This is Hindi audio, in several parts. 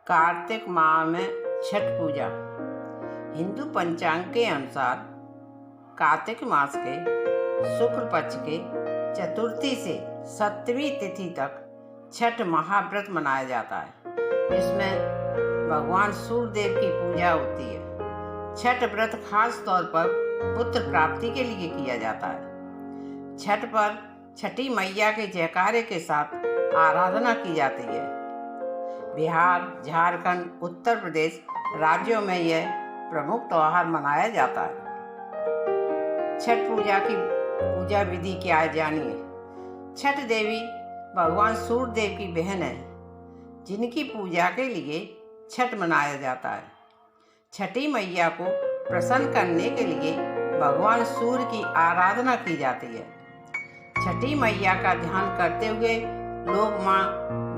कार्तिक माह में छठ पूजा। हिंदू पंचांग के अनुसार कार्तिक मास के शुक्ल पक्ष के चतुर्थी से सप्तमी तिथि तक छठ महाव्रत मनाया जाता है। इसमें भगवान सूर्य देव की पूजा होती है। छठ व्रत खास तौर पर पुत्र प्राप्ति के लिए किया जाता है। छठ पर छठी मैया के जयकारे के साथ आराधना की जाती है। बिहार, झारखंड, उत्तर प्रदेश राज्यों में यह प्रमुख त्योहार मनाया जाता है। छठ पूजा की पूजा विधि क्या है जानिए। छठ देवी भगवान सूर्य देव की बहन है, जिनकी पूजा के लिए छठ मनाया जाता है। छठी मैया को प्रसन्न करने के लिए भगवान सूर्य की आराधना की जाती है। छठी मैया का ध्यान करते हुए लोग माँ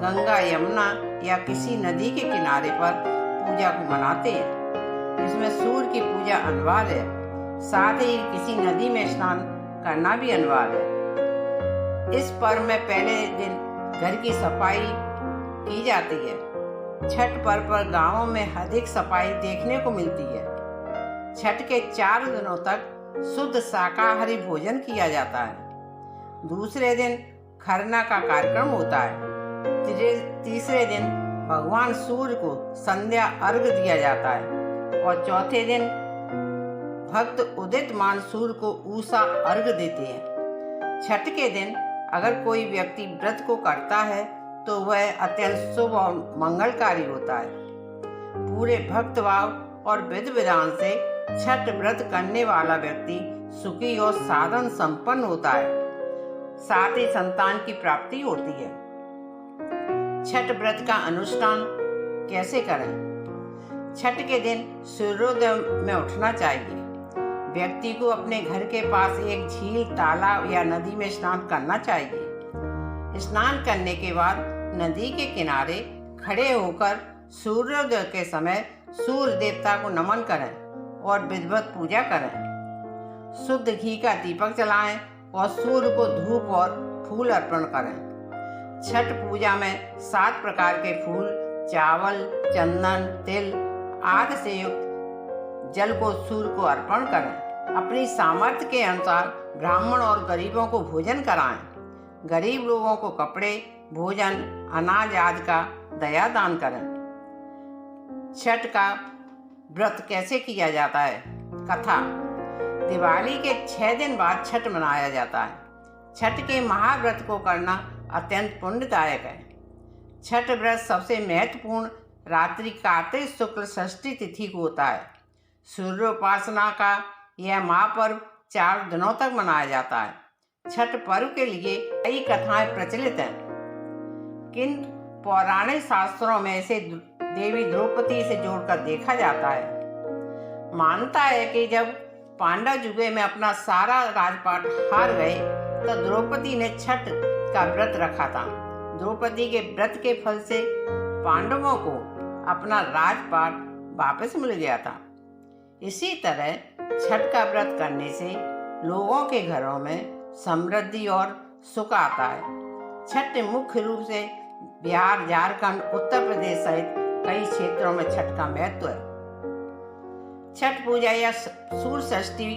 गंगा, यमुना या किसी नदी के किनारे पर पूजा को मनाते हैं। इसमें सूर्य की पूजा अनिवार्य है, साथ ही किसी नदी में स्नान करना भी अनिवार्य है। इस पर्व में पहले दिन घर की सफाई की जाती है। छठ पर्व पर गांवों में अधिक सफाई देखने को मिलती है। छठ के 4 दिनों तक शुद्ध शाकाहारी भोजन किया जाता है। दूसरे दिन खरना का कार्यक्रम होता है। तीसरे दिन भगवान सूर्य को संध्या अर्घ्य दिया जाता है और चौथे दिन भक्त उदितमान सूर्य को उषा अर्घ्य देते हैं। छठ के दिन अगर कोई व्यक्ति व्रत को करता है तो वह अत्यंत शुभ और मंगलकारी होता है। पूरे भक्त भाव और विधि विधान से छठ व्रत करने वाला व्यक्ति सुखी और साधन संपन्न होता है, साथ ही संतान की प्राप्ति होती है। छठ व्रत का अनुष्ठान कैसे करें? छठ के दिन सूर्योदय में उठना चाहिए। व्यक्ति को अपने घर के पास एक झील, तालाब या नदी में स्नान करना चाहिए। स्नान करने के बाद नदी के किनारे खड़े होकर सूर्योदय के समय सूर्य देवता को नमन करें और विधिवत पूजा करें। शुद्ध घी का दीपक जलाएं और सूर्य को धूप और फूल अर्पण करें। छठ पूजा में 7 प्रकार के फूल, चावल, चंदन, तिल आदि से युक्त जल को सूर्य को अर्पण करें। अपनी सामर्थ्य के अनुसार ब्राह्मण और गरीबों को भोजन कराएं। गरीब लोगों को कपड़े, भोजन, अनाज आदि का दया दान करें। छठ का व्रत कैसे किया जाता है? कथा। दिवाली के 6 दिन बाद छठ मनाया जाता है। छठ के महाव्रत को करना अत्यंत पुण्यदायक है। छठ व्रत सबसे महत्वपूर्ण रात्रि कार्तिक शुक्ल षष्ठी तिथि को होता है। सूर्योपासना का यह महापर्व 4 दिनों तक मनाया जाता है। छठ पर्व के लिए कई कथाएं प्रचलित हैं, किंतु पौराणिक शास्त्रों में इसे देवी द्रौपदी से जोड़कर देखा जाता है। मानता है कि जब पांडव युगे में अपना सारा राजपाट हार गए तो द्रौपदी ने छठ का व्रत रखा था। द्रौपदी के व्रत के फल से पांडवों को अपना राजपाट वापस मिल गया था। इसी तरह छठ का व्रत करने से लोगों के घरों में समृद्धि और सुख आता है। छठ मुख्य रूप से बिहार, झारखंड, उत्तर प्रदेश सहित कई क्षेत्रों में छठ का महत्व है। छठ पूजा या सूर्य षष्ठी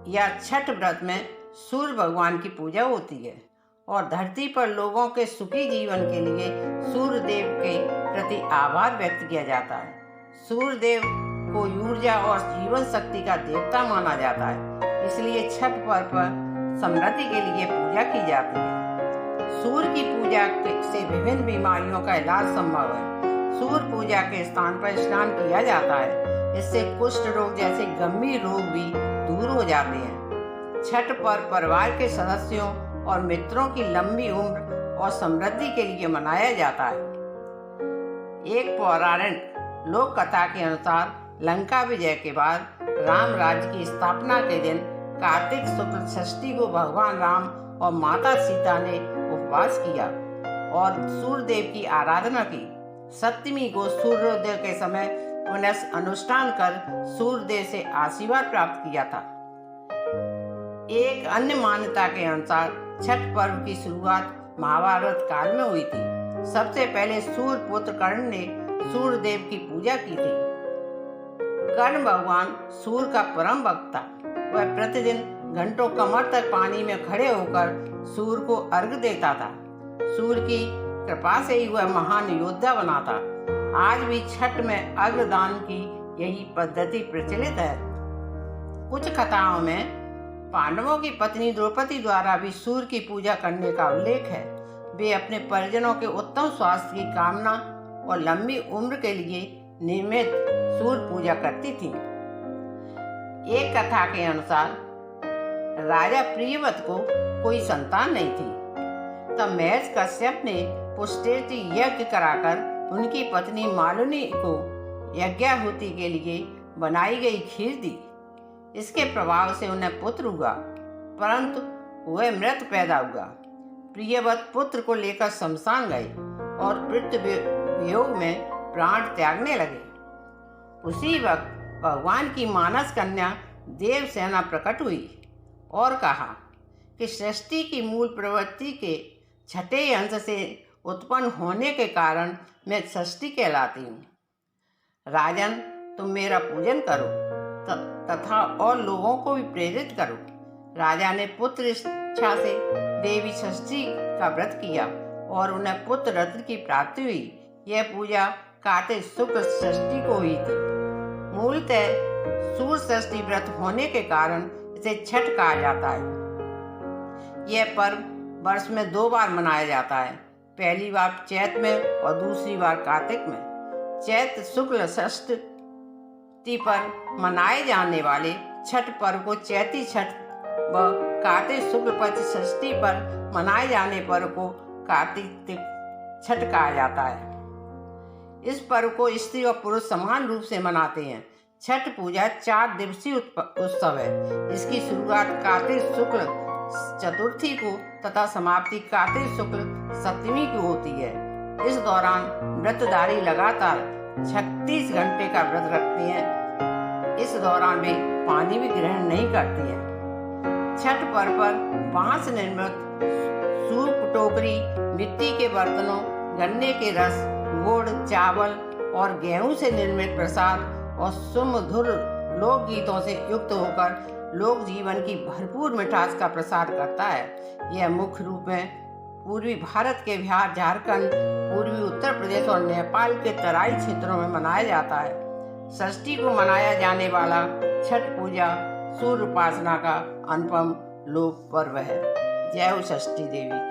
या छठ व्रत में सूर्य भगवान की पूजा होती है और धरती पर लोगों के सुखी जीवन के लिए सूर्य देव के प्रति आभार व्यक्त किया जाता है। सूर्य देव को ऊर्जा और जीवन शक्ति का देवता माना जाता है, इसलिए छठ पर्व पर समृद्धि के लिए पूजा की जाती है। सूर्य की पूजा से विभिन्न बीमारियों का इलाज संभव है। सूर्य पूजा के स्थान पर स्नान किया जाता है, इससे कुष्ठ रोग जैसे गंभीर रोग भी दूर हो जाते हैं। छठ पर्व परिवार के सदस्यों और मित्रों की लंबी उम्र और समृद्धि के लिए मनाया जाता है। एक पौराणिक लोक कथा के अनुसार लंका विजय के बाद राम राज्य की स्थापना के दिन कार्तिक शुक्ल षष्ठी को भगवान राम और माता सीता ने उपवास किया और सूर्य देव की आराधना की। सप्तमी को सूर्योदय के समय पुनः अनुष्ठान कर सूर्य देव से आशीर्वाद प्राप्त किया था। एक अन्य मान्यता के अनुसार छठ पर्व की शुरुआत महाभारत काल में हुई थी। सबसे पहले सूर्य पुत्र कर्ण ने सूर्य देव की पूजा की थी। कर्ण भगवान सूर्य का परम भक्त था। वह प्रतिदिन घंटों कमर तक पानी में खड़े होकर सूर्य को अर्घ देता था। सूर्य की कृपा से ही वह महान योद्धा बना था। आज भी छठ में अर्घदान की यही पद्धति प्रचलित है। कुछ कथाओं में पांडवों की पत्नी द्रौपदी द्वारा भी सूर्य की पूजा करने का उल्लेख है। वे अपने परिजनों के उत्तम स्वास्थ्य की कामना और लंबी उम्र के लिए नियमित सूर्य पूजा करती थीं। एक कथा के अनुसार राजा प्रियव्रत को कोई संतान नहीं थी। तब महर्षि कश्यप ने पुष्टेति यज्ञ कराकर उनकी पत्नी मालिनी को यज्ञाहुति के लिए बनाई गई खीर दी। इसके प्रभाव से उन्हें पुत्र हुआ, परंतु वह मृत पैदा हुआ। प्रियव्रत पुत्र को लेकर शमशान गए और पृथ्वी वियोग में प्राण त्यागने लगे। उसी वक्त भगवान की मानस कन्या देवसेना प्रकट हुई और कहा कि सृष्टि की मूल प्रवृत्ति के छठे अंश से उत्पन्न होने के कारण मैं षष्ठी कहलाती हूँ। राजन, तुम मेरा पूजन करो तथा और लोगों को भी प्रेरित करो। राजा ने पुत्र इच्छा से देवी षष्ठी का व्रत किया और उन्हें पुत्र रत्न की प्राप्ति हुई। यह पूजा कार्तिक शुक्ल षष्ठी को हुई थी। मूलतः सूर्य षष्ठी व्रत होने के कारण इसे छठ कहा जाता है। यह पर्व वर्ष में 2 बार मनाया जाता है, पहली बार चैत में और दूसरी बार कार्तिक में। चैत शुक्ल षष्ठी पर मनाए जाने वाले छठ पर्व को चैती छठ व कार्तिक शुक्ल पक्ष षष्ठी पर मनाए जाने पर्व को कार्तिक छठ कहा जाता है। इस पर्व को स्त्री और पुरुष समान रूप से मनाते हैं। छठ पूजा 4 दिवसीय उत्सव है। इसकी शुरुआत कार्तिक शुक्ल चतुर्थी को तथा समाप्ति कार्तिक शुक्ल सप्तमी को होती है। इस दौरान व्रतधारी लगातार 36 घंटे का व्रत रखती हैं। इस दौरान वे पानी भी ग्रहण नहीं करती हैं। छठ पर्व पर बांस निर्मित सूप, टोकरी, मिट्टी के बर्तनों, गन्ने के रस, गुड़, चावल और गेहूं से निर्मित प्रसाद और सुमधुर लोकगीतों से युक्त होकर लोक जीवन की भरपूर मिठास का प्रसार करता है। यह मुख्य रूप में पूर्वी भारत के बिहार, झारखंड, पूर्वी उत्तर प्रदेश और नेपाल के तराई क्षेत्रों में मनाया जाता है। षष्ठी को मनाया जाने वाला छठ पूजा सूर्य उपासना का अनुपम लोक पर्व है। जय हो षष्ठी देवी की।